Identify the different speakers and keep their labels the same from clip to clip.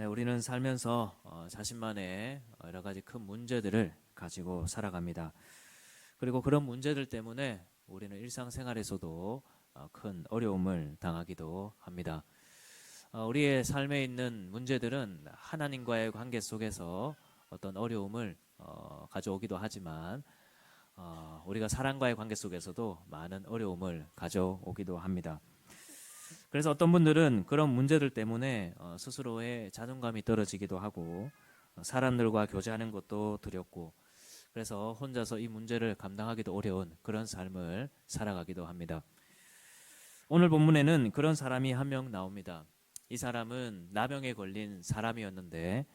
Speaker 1: 네, 우리는 살면서 자신만의 여러 가지 큰 문제들을 가지고 살아갑니다. 그리고 그런 문제들 때문에 우리는 일상생활에서도 큰 어려움을 당하기도 합니다. 우리의 삶에 있는 문제들은 하나님과의 관계 속에서 어떤 어려움을 가져오기도 하지만 우리가 사람과의 관계 속에서도 많은 어려움을 가져오기도 합니다. 그래서 어떤 분들은 그런 문제들 때문에 스스로의 자존감이 떨어지기도 하고 사람들과 교제하는 것도 두렵고 그래서 혼자서 이 문제를 감당하기도 어려운 그런 삶을 살아가기도 합니다. 오늘 본문에는 그런 사람이 한 명 나옵니다. 이 사람은 나병에 걸린 사람이었는데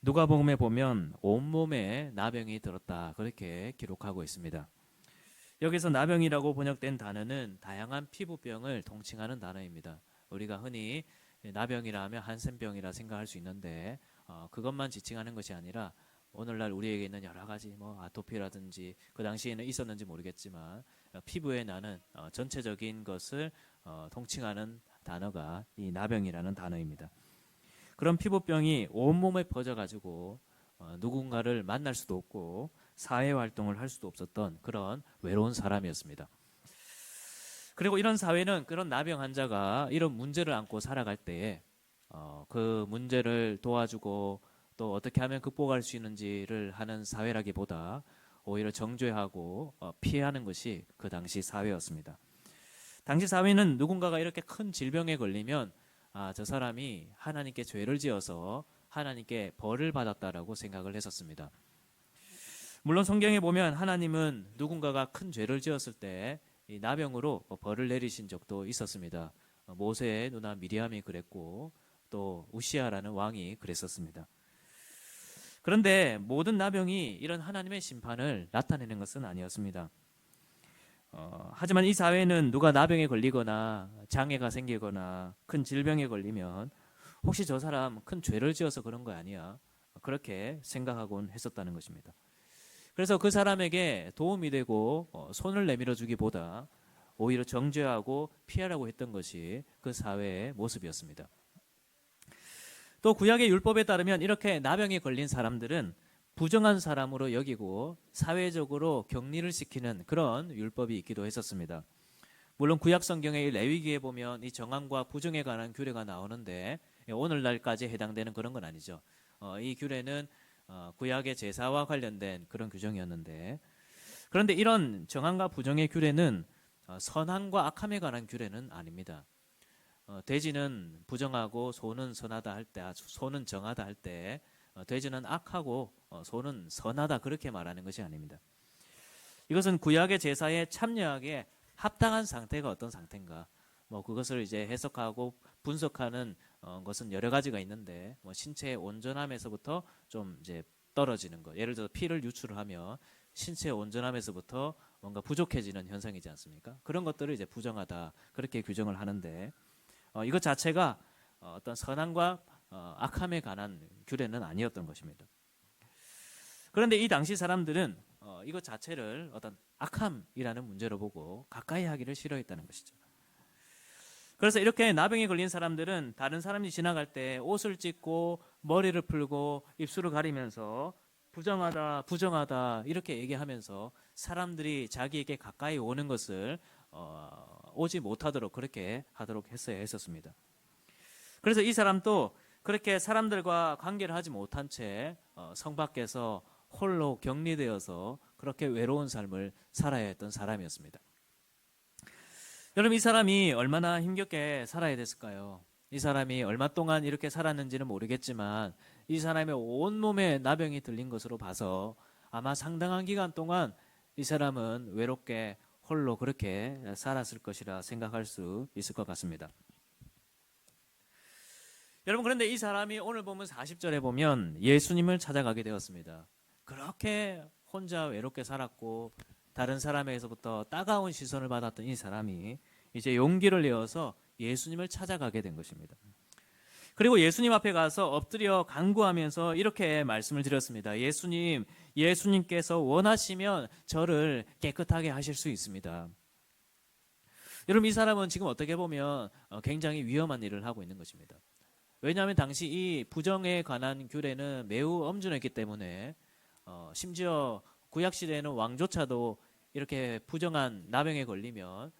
Speaker 1: 누가복음에 보면 온몸에 나병이 들었다 그렇게 기록하고 있습니다. 여기서 나병이라고 번역된 단어는 다양한 피부병을 통칭하는 단어입니다. 우리가 흔히 나병이라 하면 한센병이라 생각할 수 있는데 그것만 지칭하는 것이 아니라 오늘날 우리에게 있는 여러 가지 아토피라든지 그 당시에는 있었는지 모르겠지만 피부에 나는 전체적인 것을 통칭하는 단어가 이 나병이라는 단어입니다. 그런 피부병이 온몸에 퍼져가지고 누군가를 만날 수도 없고 사회활동을 할 수도 없었던 그런 외로운 사람이었습니다. 그리고 이런 사회는 그런 나병 환자가 이런 문제를 안고 살아갈 때에 그 문제를 도와주고 또 어떻게 하면 극복할 수 있는지를 하는 사회라기보다 오히려 정죄하고 피해하는 것이 그 당시 사회였습니다. 당시 사회는 누군가가 이렇게 큰 질병에 걸리면 저 사람이 하나님께 죄를 지어서 하나님께 벌을 받았다라고 생각을 했었습니다. 물론 성경에 보면 하나님은 누군가가 큰 죄를 지었을 때 이 나병으로 벌을 내리신 적도 있었습니다. 모세의 누나 미리암이 그랬고 또 우시아라는 왕이 그랬었습니다. 그런데 모든 나병이 이런 하나님의 심판을 나타내는 것은 아니었습니다. 하지만 이 사회는 누가 나병에 걸리거나 장애가 생기거나 큰 질병에 걸리면 혹시 저 사람 큰 죄를 지어서 그런 거 아니야? 그렇게 생각하곤 했었다는 것입니다. 그래서 그 사람에게 도움이 되고 손을 내밀어 주기보다 오히려 정죄하고 피하라고 했던 것이 그 사회의 모습이었습니다. 또 구약의 율법에 따르면 이렇게 나병에 걸린 사람들은 부정한 사람으로 여기고 사회적으로 격리를 시키는 그런 율법이 있기도 했었습니다. 물론 구약 성경의 레위기에 보면 이 정함과 부정에 관한 규례가 나오는데 오늘날까지 해당되는 그런 건 아니죠. 이 규례는 구약의 제사와 관련된 그런 규정이었는데 그런데 이런 정함과 부정의 규례는 선함과 악함에 관한 규례는 아닙니다. 돼지는 부정하고 소는 선하다 할 때, 소는 정하다 할 때 돼지는 악하고 소는 선하다 그렇게 말하는 것이 아닙니다. 이것은 구약의 제사에 참여하기에 합당한 상태가 어떤 상태인가 그것을 이제 해석하고 분석하는 것은 여러 가지가 있는데 신체의 온전함에서부터 좀 이제 떨어지는 것, 예를 들어 피를 유출하면 신체의 온전함에서부터 뭔가 부족해지는 현상이지 않습니까? 그런 것들을 이제 부정하다 그렇게 규정을 하는데 이것 자체가 어떤 선함과 악함에 관한 규례는 아니었던 것입니다. 그런데 이 당시 사람들은 이것 자체를 어떤 악함이라는 문제로 보고 가까이 하기를 싫어했다는 것이죠. 그래서 이렇게 나병에 걸린 사람들은 다른 사람이 지나갈 때 옷을 찢고 머리를 풀고 입술을 가리면서 부정하다 부정하다 이렇게 얘기하면서 사람들이 자기에게 가까이 오는 것을 오지 못하도록 그렇게 하도록 했어야 했었습니다. 그래서 이 사람도 그렇게 사람들과 관계를 하지 못한 채 성 밖에서 홀로 격리되어서 그렇게 외로운 삶을 살아야 했던 사람이었습니다. 여러분 이 사람이 얼마나 힘겹게 살아야 됐을까요? 이 사람이 얼마 동안 이렇게 살았는지는 모르겠지만 이 사람의 온몸에 나병이 들린 것으로 봐서 아마 상당한 기간 동안 이 사람은 외롭게 홀로 그렇게 살았을 것이라 생각할 수 있을 것 같습니다. 여러분 그런데 이 사람이 오늘 보면 40절에 보면 예수님을 찾아가게 되었습니다. 그렇게 혼자 외롭게 살았고 다른 사람에게서부터 따가운 시선을 받았던 이 사람이 이제 용기를 내어서 예수님을 찾아가게 된 것입니다. 그리고 예수님 앞에 가서 엎드려 간구하면서 이렇게 말씀을 드렸습니다. 예수님께서 원하시면 저를 깨끗하게 하실 수 있습니다. 여러분 이 사람은 지금 어떻게 보면 굉장히 위험한 일을 하고 있는 것입니다. 왜냐하면 당시 이 부정에 관한 규례는 매우 엄중했기 때문에 심지어 구약 시대에는 왕조차도 이렇게 부정한 나병에 걸리면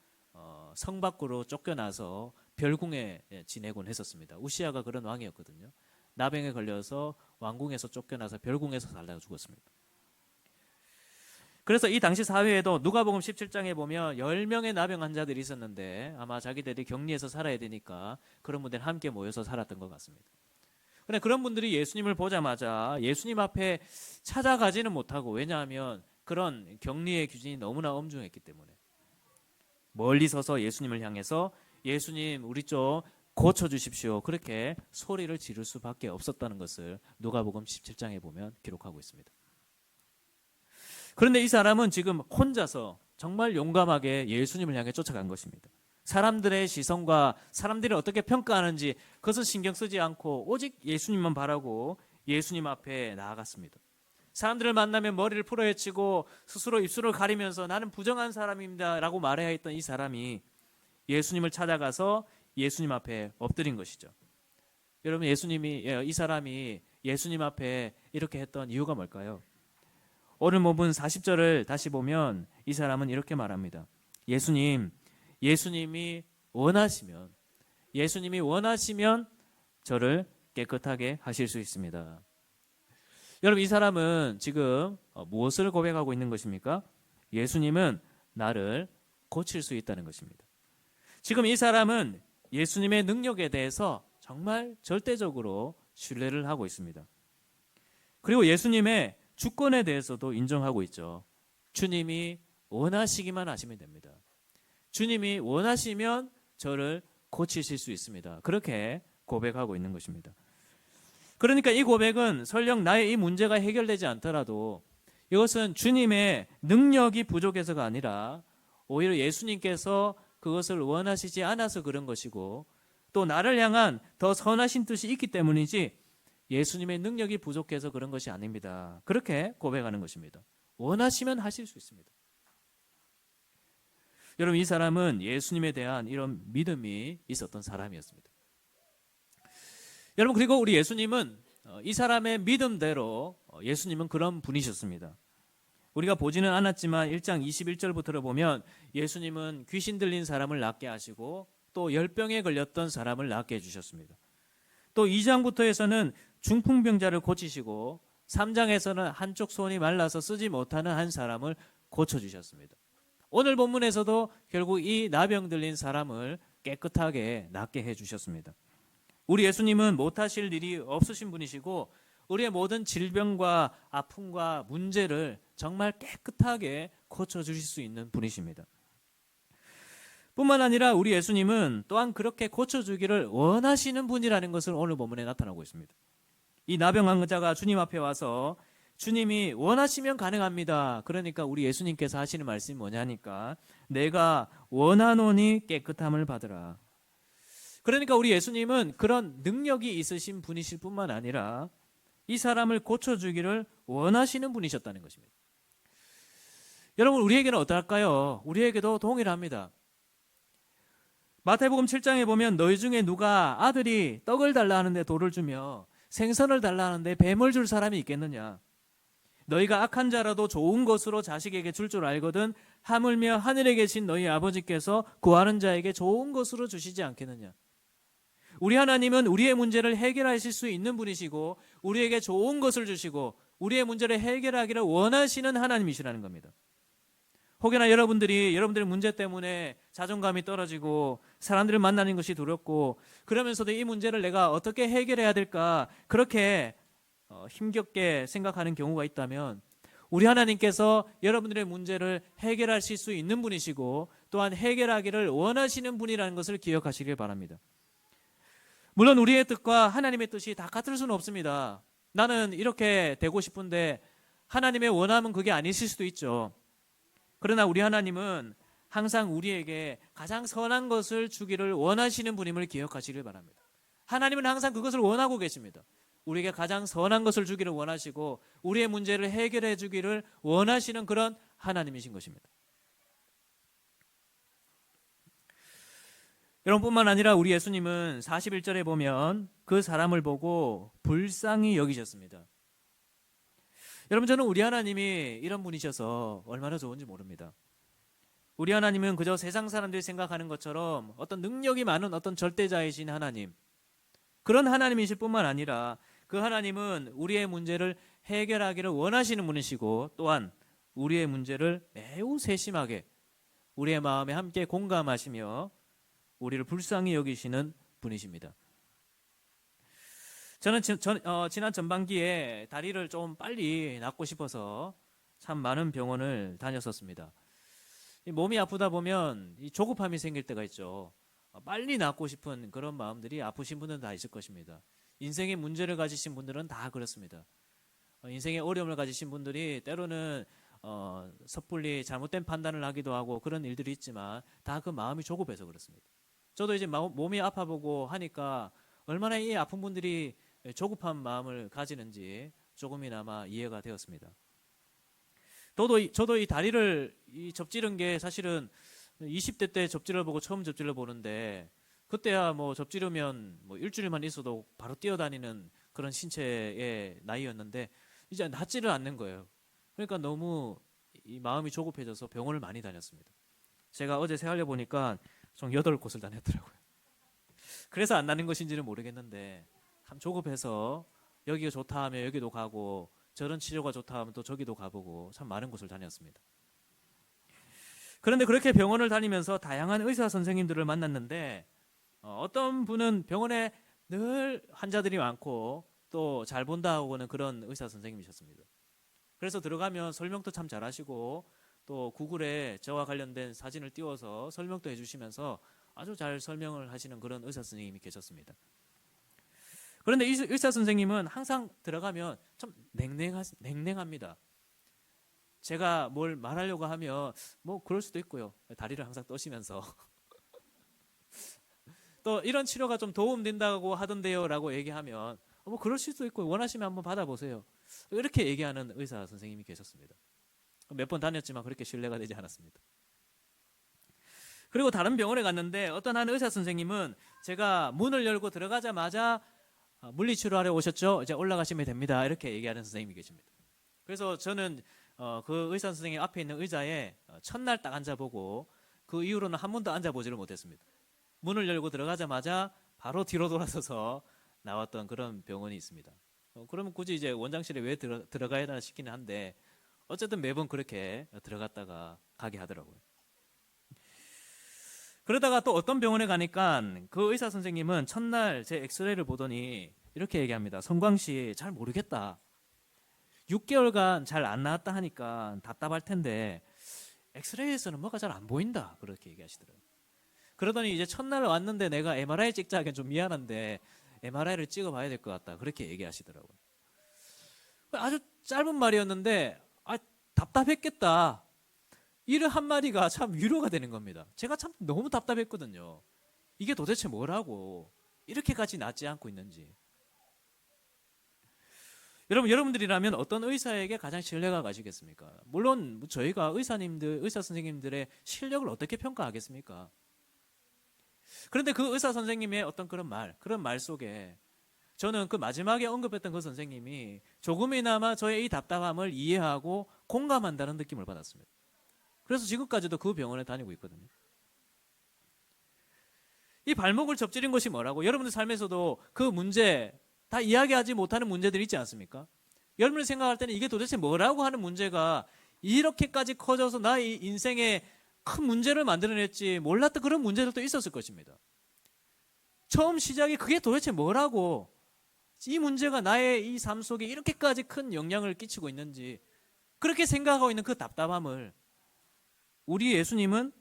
Speaker 1: 성 밖으로 쫓겨나서 별궁에 지내곤 했었습니다. 우시아가 그런 왕이었거든요. 나병에 걸려서 왕궁에서 쫓겨나서 별궁에서 살다가 죽었습니다. 그래서 이 당시 사회에도 누가복음 17장에 보면 10명의 나병 환자들이 있었는데 아마 자기들이 격리해서 살아야 되니까 그런 분들이 함께 모여서 살았던 것 같습니다. 그런데 그런 분들이 예수님을 보자마자 예수님 앞에 찾아가지는 못하고, 왜냐하면 그런 격리의 규정이 너무나 엄중했기 때문에 멀리 서서 예수님을 향해서 예수님 우리 좀 고쳐주십시오, 그렇게 소리를 지를 수밖에 없었다는 것을 누가복음 17장에 보면 기록하고 있습니다. 그런데 이 사람은 지금 혼자서 정말 용감하게 예수님을 향해 쫓아간 것입니다. 사람들의 시선과 사람들이 어떻게 평가하는지 그것은 신경 쓰지 않고 오직 예수님만 바라고 예수님 앞에 나아갔습니다. 사람들을 만나면 머리를 풀어헤치고 스스로 입술을 가리면서 나는 부정한 사람입니다 라고 말해야 했던 이 사람이 예수님을 찾아가서 예수님 앞에 엎드린 것이죠. 여러분, 이 사람이 예수님 앞에 이렇게 했던 이유가 뭘까요? 오늘 본문 40절을 다시 보면 이 사람은 이렇게 말합니다. 예수님이 원하시면 저를 깨끗하게 하실 수 있습니다. 여러분, 이 사람은 지금 무엇을 고백하고 있는 것입니까? 예수님은 나를 고칠 수 있다는 것입니다. 지금 이 사람은 예수님의 능력에 대해서 정말 절대적으로 신뢰를 하고 있습니다. 그리고 예수님의 주권에 대해서도 인정하고 있죠. 주님이 원하시기만 하시면 됩니다. 주님이 원하시면 저를 고치실 수 있습니다. 그렇게 고백하고 있는 것입니다. 그러니까 이 고백은 설령 나의 이 문제가 해결되지 않더라도 이것은 주님의 능력이 부족해서가 아니라 오히려 예수님께서 그것을 원하시지 않아서 그런 것이고, 또 나를 향한 더 선하신 뜻이 있기 때문이지 예수님의 능력이 부족해서 그런 것이 아닙니다. 그렇게 고백하는 것입니다. 원하시면 하실 수 있습니다. 여러분, 이 사람은 예수님에 대한 이런 믿음이 있었던 사람이었습니다. 여러분, 그리고 우리 예수님은 이 사람의 믿음대로 예수님은 그런 분이셨습니다. 우리가 보지는 않았지만 1장 21절부터를 보면 예수님은 귀신 들린 사람을 낫게 하시고 또 열병에 걸렸던 사람을 낫게 해주셨습니다. 또 2장부터에서는 중풍병자를 고치시고 3장에서는 한쪽 손이 말라서 쓰지 못하는 한 사람을 고쳐주셨습니다. 오늘 본문에서도 결국 이 나병 들린 사람을 깨끗하게 낫게 해주셨습니다. 우리 예수님은 못하실 일이 없으신 분이시고 우리의 모든 질병과 아픔과 문제를 정말 깨끗하게 고쳐주실 수 있는 분이십니다. 뿐만 아니라 우리 예수님은 또한 그렇게 고쳐주기를 원하시는 분이라는 것을 오늘 본문에 나타나고 있습니다. 이 나병 환자가 주님 앞에 와서 주님이 원하시면 가능합니다. 그러니까 우리 예수님께서 하시는 말씀이 뭐냐니까 내가 원하노니 깨끗함을 받으라. 그러니까 우리 예수님은 그런 능력이 있으신 분이실 뿐만 아니라 이 사람을 고쳐주기를 원하시는 분이셨다는 것입니다. 여러분, 우리에게는 어떨까요? 우리에게도 동일합니다. 마태복음 7장에 보면 너희 중에 누가 아들이 떡을 달라 하는데 돌을 주며 생선을 달라 하는데 뱀을 줄 사람이 있겠느냐? 너희가 악한 자라도 좋은 것으로 자식에게 줄 줄 알거든 하물며 하늘에 계신 너희 아버지께서 구하는 자에게 좋은 것으로 주시지 않겠느냐? 우리 하나님은 우리의 문제를 해결하실 수 있는 분이시고 우리에게 좋은 것을 주시고 우리의 문제를 해결하기를 원하시는 하나님이시라는 겁니다. 혹여나 여러분들의 문제 때문에 자존감이 떨어지고 사람들을 만나는 것이 두렵고 그러면서도 이 문제를 내가 어떻게 해결해야 될까 그렇게 힘겹게 생각하는 경우가 있다면 우리 하나님께서 여러분들의 문제를 해결하실 수 있는 분이시고 또한 해결하기를 원하시는 분이라는 것을 기억하시길 바랍니다. 물론 우리의 뜻과 하나님의 뜻이 다 같을 수는 없습니다. 나는 이렇게 되고 싶은데 하나님의 원함은 그게 아니실 수도 있죠. 그러나 우리 하나님은 항상 우리에게 가장 선한 것을 주기를 원하시는 분임을 기억하시길 바랍니다. 하나님은 항상 그것을 원하고 계십니다. 우리에게 가장 선한 것을 주기를 원하시고 우리의 문제를 해결해 주기를 원하시는 그런 하나님이신 것입니다. 여러분뿐만 아니라 우리 예수님은 41절에 보면 그 사람을 보고 불쌍히 여기셨습니다. 여러분, 저는 우리 하나님이 이런 분이셔서 얼마나 좋은지 모릅니다. 우리 하나님은 그저 세상 사람들이 생각하는 것처럼 어떤 능력이 많은 어떤 절대자이신 하나님, 그런 하나님이실 뿐만 아니라 그 하나님은 우리의 문제를 해결하기를 원하시는 분이시고, 또한 우리의 문제를 매우 세심하게 우리의 마음에 함께 공감하시며 우리를 불쌍히 여기시는 분이십니다. 저는 지난 전반기에 다리를 좀 빨리 낫고 싶어서 참 많은 병원을 다녔었습니다. 몸이 아프다 보면 이 조급함이 생길 때가 있죠. 빨리 낫고 싶은 그런 마음들이 아프신 분들은 다 있을 것입니다. 인생의 문제를 가지신 분들은 다 그렇습니다. 인생의 어려움을 가지신 분들이 때로는 섣불리 잘못된 판단을 하기도 하고 그런 일들이 있지만 다 그 마음이 조급해서 그렇습니다. 저도 이제 몸이 아파보고 하니까 얼마나 이 아픈 분들이 조급한 마음을 가지는지 조금이나마 이해가 되었습니다. 저도 이 다리를 접지른 게 사실은 20대 때 접지를 보고 처음 접지를 보는데, 그때야 뭐 접지르면 뭐 일주일만 있어도 바로 뛰어다니는 그런 신체의 나이였는데 이제 낫지를 않는 거예요. 그러니까 너무 이 마음이 조급해져서 병원을 많이 다녔습니다. 제가 어제 세알려 보니까 총 8곳을 다녔더라고요. 그래서 안 나는 것인지는 모르겠는데 참 조급해서 여기가 좋다 하면 여기도 가고 저런 치료가 좋다 하면 또 저기도 가보고 참 많은 곳을 다녔습니다. 그런데 그렇게 병원을 다니면서 다양한 의사 선생님들을 만났는데 어떤 분은 병원에 늘 환자들이 많고 또 잘 본다 하고는 그런 의사 선생님이셨습니다. 그래서 들어가면 설명도 참 잘하시고 또 구글에 저와 관련된 사진을 띄워서 설명도 해주시면서 아주 잘 설명을 하시는 그런 의사 선생님이 계셨습니다. 그런데 이 의사 선생님은 항상 들어가면 참 냉랭합니다. 제가 뭘 말하려고 하면 뭐 그럴 수도 있고요. 다리를 항상 떠시면서 또 이런 치료가 좀 도움된다고 하던데요 라고 얘기하면 뭐 그럴 수도 있고 원하시면 한번 받아보세요. 이렇게 얘기하는 의사 선생님이 계셨습니다. 몇 번 다녔지만 그렇게 신뢰가 되지 않았습니다. 그리고 다른 병원에 갔는데 어떤 한 의사 선생님은 제가 문을 열고 들어가자마자 물리치료하러 오셨죠? 이제 올라가시면 됩니다. 이렇게 얘기하는 선생님이 계십니다. 그래서 저는 그 의사 선생님 앞에 있는 의자에 첫날 딱 앉아보고 그 이후로는 한 번도 앉아보지를 못했습니다. 문을 열고 들어가자마자 바로 뒤로 돌아서서 나왔던 그런 병원이 있습니다. 그러면 굳이 이제 원장실에 왜 들어가야 되나 싶기는 한데 어쨌든 매번 그렇게 들어갔다가 가게 하더라고요. 그러다가 또 어떤 병원에 가니까 그 의사 선생님은 첫날 제 엑스레이를 보더니 이렇게 얘기합니다. 성광씨 잘 모르겠다. 6개월간 잘 안 나왔다 하니까 답답할 텐데 엑스레이에서는 뭐가 잘 안 보인다. 그렇게 얘기하시더라고요. 그러더니 이제 첫날 왔는데 내가 MRI 찍자 하기엔 좀 미안한데 MRI를 찍어봐야 될 것 같다. 그렇게 얘기하시더라고요. 아주 짧은 말이었는데 답답했겠다. 이런 한마디가 참 위로가 되는 겁니다. 제가 참 너무 답답했거든요. 이게 도대체 뭐라고 이렇게까지 낫지 않고 있는지. 여러분들이라면 어떤 의사에게 가장 신뢰가 가시겠습니까? 물론 저희가 의사 선생님들의 실력을 어떻게 평가하겠습니까? 그런데 그 의사 선생님의 어떤 그런 말 속에 저는 그 마지막에 언급했던 그 선생님이 조금이나마 저의 이 답답함을 이해하고 공감한다는 느낌을 받았습니다. 그래서 지금까지도 그 병원에 다니고 있거든요. 이 발목을 접지른 것이 뭐라고? 여러분들 삶에서도 그 문제 다 이야기하지 못하는 문제들이 있지 않습니까? 여러분이 생각할 때는 이게 도대체 뭐라고 하는 문제가 이렇게까지 커져서 나의 인생에 큰 문제를 만들어냈지 몰랐던 그런 문제들도 있었을 것입니다. 처음 시작이 그게 도대체 뭐라고, 이 문제가 나의 이 삶 속에 이렇게까지 큰 영향을 끼치고 있는지 그렇게 생각하고 있는 그 답답함을 우리 예수님은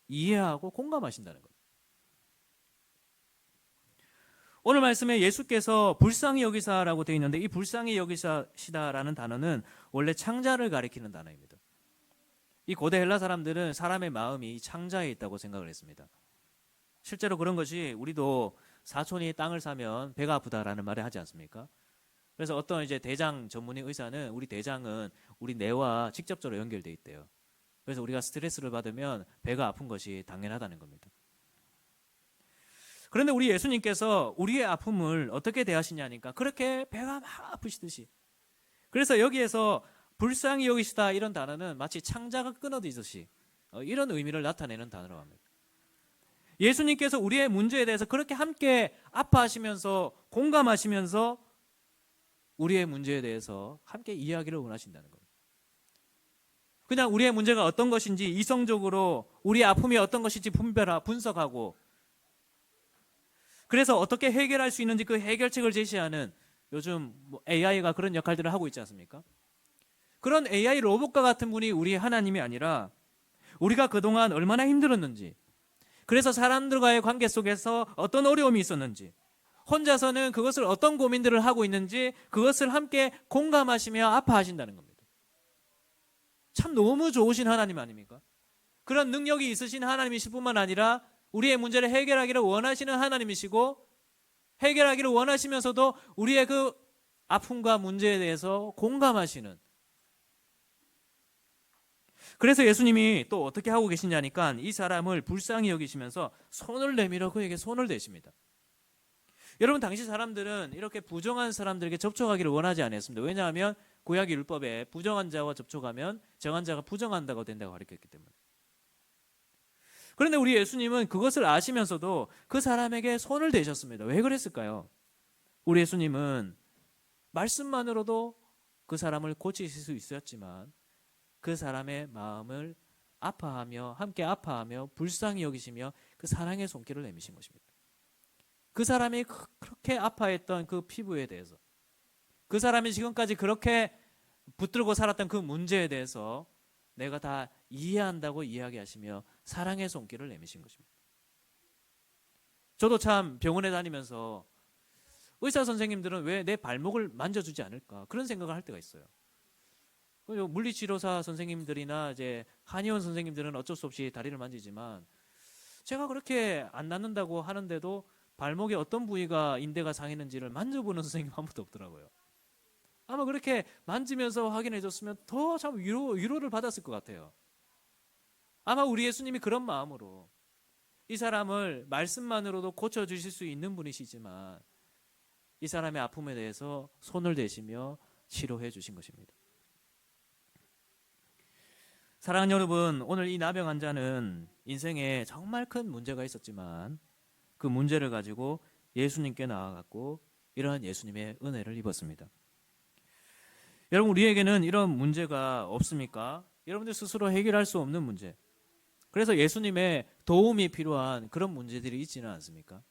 Speaker 1: 이해하고 공감하신다는 겁니다. 오늘 말씀에 예수께서 불쌍히 여기사라고 되어 있는데 이 불쌍히 여기시다라는 단어는 원래 창자를 가리키는 단어입니다. 이 고대 헬라 사람들은 사람의 마음이 창자에 있다고 생각을 했습니다. 실제로 그런 것이 우리도 사촌이 땅을 사면 배가 아프다라는 말을 하지 않습니까? 그래서 어떤 이제 대장 전문의 의사는 우리 대장은 우리 뇌와 직접적으로 연결돼 있대요. 그래서 우리가 스트레스를 받으면 배가 아픈 것이 당연하다는 겁니다. 그런데 우리 예수님께서 우리의 아픔을 어떻게 대하시냐니까 그렇게 배가 막 아프시듯이. 그래서 여기에서 불쌍히 여기시다 이런 단어는 마치 창자가 끊어지듯이 이런 의미를 나타내는 단어라고 합니다. 예수님께서 우리의 문제에 대해서 그렇게 함께 아파하시면서 공감하시면서 우리의 문제에 대해서 함께 이야기를 원하신다는 겁니다. 그냥 우리의 문제가 어떤 것인지 이성적으로 우리의 아픔이 어떤 것인지 분석하고 그래서 어떻게 해결할 수 있는지 그 해결책을 제시하는 요즘 AI가 그런 역할들을 하고 있지 않습니까? 그런 AI 로봇과 같은 분이 우리의 하나님이 아니라 우리가 그동안 얼마나 힘들었는지, 그래서 사람들과의 관계 속에서 어떤 어려움이 있었는지, 혼자서는 그것을 어떤 고민들을 하고 있는지 그것을 함께 공감하시며 아파하신다는 겁니다. 참 너무 좋으신 하나님 아닙니까? 그런 능력이 있으신 하나님이실 뿐만 아니라 우리의 문제를 해결하기를 원하시는 하나님이시고, 해결하기를 원하시면서도 우리의 그 아픔과 문제에 대해서 공감하시는. 그래서 예수님이 또 어떻게 하고 계시냐니까 이 사람을 불쌍히 여기시면서 손을 내밀어 그에게 손을 대십니다. 여러분, 당시 사람들은 이렇게 부정한 사람들에게 접촉하기를 원하지 않았습니다. 왜냐하면 구약 율법에 부정한 자와 접촉하면 정한 자가 부정한다고 된다고 가르쳤기 때문에. 그런데 우리 예수님은 그것을 아시면서도 그 사람에게 손을 대셨습니다. 왜 그랬을까요? 우리 예수님은 말씀만으로도 그 사람을 고치실 수 있었지만 그 사람의 마음을 아파하며 함께 아파하며 불쌍히 여기시며 그 사랑의 손길을 내미신 것입니다. 그 사람이 그렇게 아파했던 그 피부에 대해서, 그 사람이 지금까지 그렇게 붙들고 살았던 그 문제에 대해서 내가 다 이해한다고 이야기하시며 사랑의 손길을 내미신 것입니다. 저도 참 병원에 다니면서 의사 선생님들은 왜 내 발목을 만져주지 않을까 그런 생각을 할 때가 있어요. 물리치료사 선생님들이나 이제 한의원 선생님들은 어쩔 수 없이 다리를 만지지만 제가 그렇게 안 낫는다고 하는데도 발목에 어떤 부위가 인대가 상했는지를 만져보는 선생님 한 분도 없더라고요. 아마 그렇게 만지면서 확인해 줬으면 더 참 위로를 받았을 것 같아요. 아마 우리 예수님이 그런 마음으로 이 사람을 말씀만으로도 고쳐주실 수 있는 분이시지만 이 사람의 아픔에 대해서 손을 대시며 치료해 주신 것입니다. 사랑하는 여러분, 오늘 이 나병 환자는 인생에 정말 큰 문제가 있었지만 그 문제를 가지고 예수님께 나아갔고 이러한 예수님의 은혜를 입었습니다. 여러분, 우리에게는 이런 문제가 없습니까? 여러분들 스스로 해결할 수 없는 문제, 그래서 예수님의 도움이 필요한 그런 문제들이 있지는 않습니까?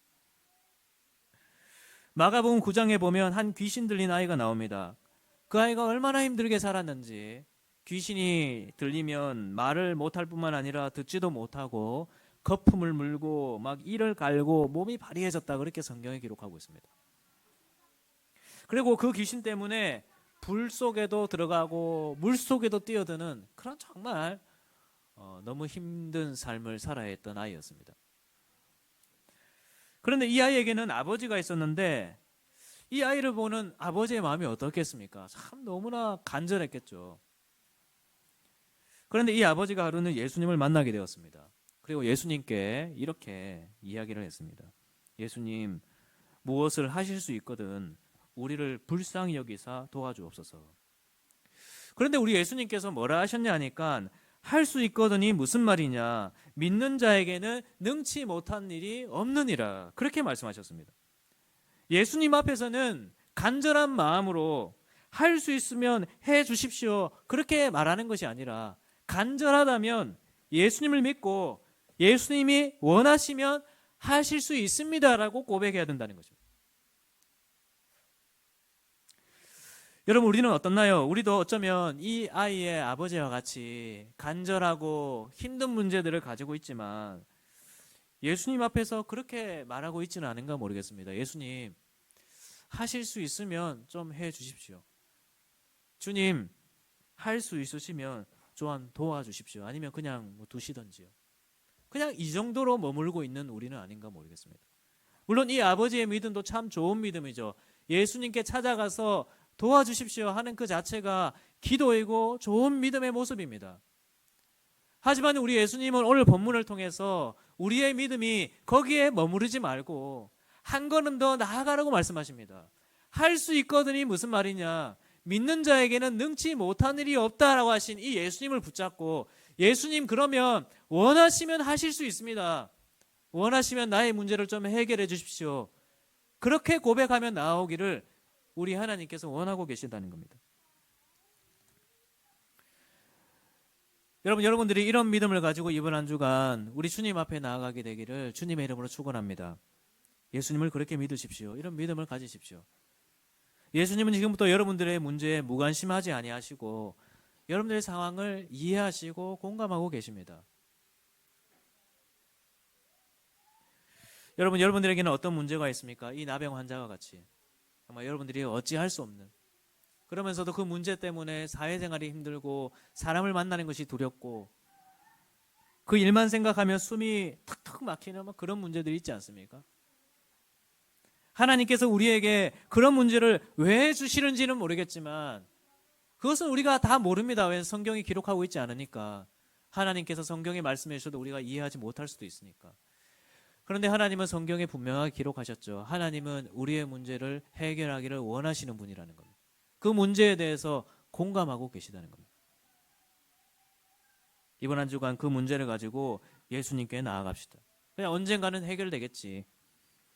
Speaker 1: 마가복음 9장에 보면 한 귀신 들린 아이가 나옵니다. 그 아이가 얼마나 힘들게 살았는지, 귀신이 들리면 말을 못할 뿐만 아니라 듣지도 못하고 거품을 물고 막 이를 갈고 몸이 발이해졌다, 그렇게 성경에 기록하고 있습니다. 그리고 그 귀신 때문에 불 속에도 들어가고 물 속에도 뛰어드는 그런 정말 너무 힘든 삶을 살아야 했던 아이였습니다. 그런데 이 아이에게는 아버지가 있었는데 이 아이를 보는 아버지의 마음이 어떻겠습니까? 참 너무나 간절했겠죠. 그런데 이 아버지가 하루는 예수님을 만나게 되었습니다. 그리고 예수님께 이렇게 이야기를 했습니다. 예수님, 무엇을 하실 수 있거든 우리를 불쌍히 여기사 도와주옵소서. 그런데 우리 예수님께서 뭐라 하셨냐 하니까 할 수 있거든이 무슨 말이냐, 믿는 자에게는 능치 못한 일이 없느니라, 그렇게 말씀하셨습니다. 예수님 앞에서는 간절한 마음으로 할 수 있으면 해 주십시오 그렇게 말하는 것이 아니라 간절하다면 예수님을 믿고 예수님이 원하시면 하실 수 있습니다라고 고백해야 된다는 거죠. 여러분, 우리는 어떻나요? 우리도 어쩌면 이 아이의 아버지와 같이 간절하고 힘든 문제들을 가지고 있지만 예수님 앞에서 그렇게 말하고 있지는 않은가 모르겠습니다. 예수님, 하실 수 있으면 좀 해 주십시오. 주님, 할 수 있으시면 좀 도와주십시오. 아니면 그냥 두시던지요. 그냥 이 정도로 머물고 있는 우리는 아닌가 모르겠습니다. 물론 이 아버지의 믿음도 참 좋은 믿음이죠. 예수님께 찾아가서 도와주십시오 하는 그 자체가 기도이고 좋은 믿음의 모습입니다. 하지만 우리 예수님은 오늘 본문을 통해서 우리의 믿음이 거기에 머무르지 말고 한 걸음 더 나아가라고 말씀하십니다. 할 수 있거든이 무슨 말이냐? 믿는 자에게는 능치 못한 일이 없다라고 하신 이 예수님을 붙잡고, 예수님 그러면 원하시면 하실 수 있습니다. 원하시면 나의 문제를 좀 해결해 주십시오. 그렇게 고백하며 나오기를 우리 하나님께서 원하고 계신다는 겁니다. 여러분들이 이런 믿음을 가지고 이번 한 주간 우리 주님 앞에 나아가게 되기를 주님의 이름으로 축원합니다. 예수님을 그렇게 믿으십시오. 이런 믿음을 가지십시오. 예수님은 지금부터 여러분들의 문제에 무관심하지 아니하시고 여러분들의 상황을 이해하시고 공감하고 계십니다. 여러분들에게는 어떤 문제가 있습니까? 이 나병 환자와 같이 정말 여러분들이 어찌할 수 없는, 그러면서도 그 문제 때문에 사회생활이 힘들고 사람을 만나는 것이 두렵고 그 일만 생각하면 숨이 턱턱 막히는 그런 문제들이 있지 않습니까? 하나님께서 우리에게 그런 문제를 왜 주시는지는 모르겠지만 그것은 우리가 다 모릅니다. 왜? 성경이 기록하고 있지 않으니까. 하나님께서 성경에 말씀해 주셔도 우리가 이해하지 못할 수도 있으니까. 그런데 하나님은 성경에 분명하게 기록하셨죠. 하나님은 우리의 문제를 해결하기를 원하시는 분이라는 겁니다. 그 문제에 대해서 공감하고 계시다는 겁니다. 이번 한 주간 그 문제를 가지고 예수님께 나아갑시다. 그냥 언젠가는 해결되겠지.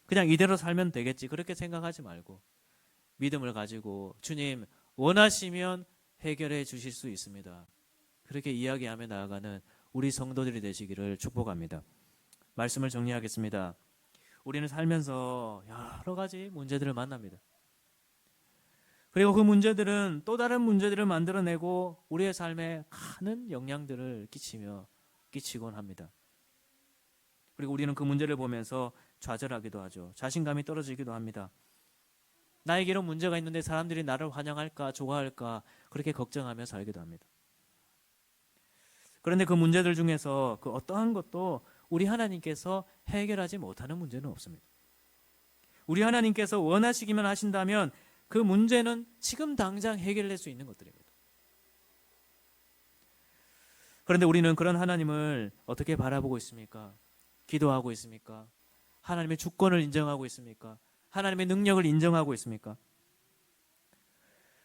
Speaker 1: 그냥 이대로 살면 되겠지. 그렇게 생각하지 말고 믿음을 가지고 주님 원하시면 해결해 주실 수 있습니다. 그렇게 이야기하며 나아가는 우리 성도들이 되시기를 축복합니다. 말씀을 정리하겠습니다. 우리는 살면서 여러 가지 문제들을 만납니다. 그리고 그 문제들은 또 다른 문제들을 만들어내고 우리의 삶에 많은 영향들을 끼치곤 합니다. 그리고 우리는 그 문제를 보면서 좌절하기도 하죠. 자신감이 떨어지기도 합니다. 나에게로 문제가 있는데 사람들이 나를 환영할까 좋아할까 그렇게 걱정하며 살기도 합니다. 그런데 그 문제들 중에서 그 어떠한 것도 우리 하나님께서 해결하지 못하는 문제는 없습니다. 우리 하나님께서 원하시기만 하신다면 그 문제는 지금 당장 해결될 수 있는 것들입니다. 그런데 우리는 그런 하나님을 어떻게 바라보고 있습니까? 기도하고 있습니까? 하나님의 주권을 인정하고 있습니까? 하나님의 능력을 인정하고 있습니까?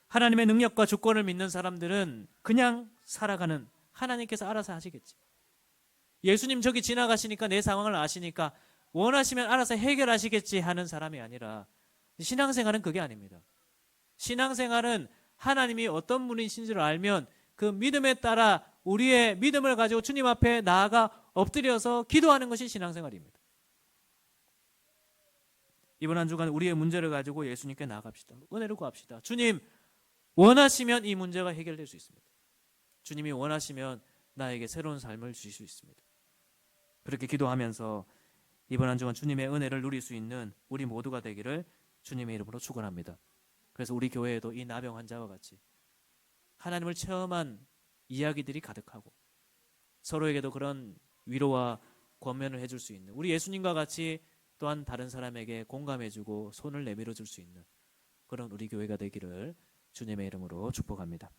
Speaker 1: 하나님의 능력과 주권을 믿는 사람들은 그냥 살아가는, 하나님께서 알아서 하시겠지. 예수님 저기 지나가시니까 내 상황을 아시니까 원하시면 알아서 해결하시겠지 하는 사람이 아니라, 신앙생활은 그게 아닙니다. 신앙생활은 하나님이 어떤 분이신지를 알면 그 믿음에 따라 우리의 믿음을 가지고 주님 앞에 나아가 엎드려서 기도하는 것이 신앙생활입니다. 이번 한 주간 우리의 문제를 가지고 예수님께 나아갑시다. 은혜를 구합시다. 주님 원하시면 이 문제가 해결될 수 있습니다. 주님이 원하시면 나에게 새로운 삶을 주실 수 있습니다. 그렇게 기도하면서 이번 한 주간 주님의 은혜를 누릴 수 있는 우리 모두가 되기를 주님의 이름으로 축원합니다. 그래서 우리 교회에도 이 나병 환자와 같이 하나님을 체험한 이야기들이 가득하고 서로에게도 그런 위로와 권면을 해줄 수 있는, 우리 예수님과 같이 또한 다른 사람에게 공감해주고 손을 내밀어줄 수 있는 그런 우리 교회가 되기를 주님의 이름으로 축복합니다.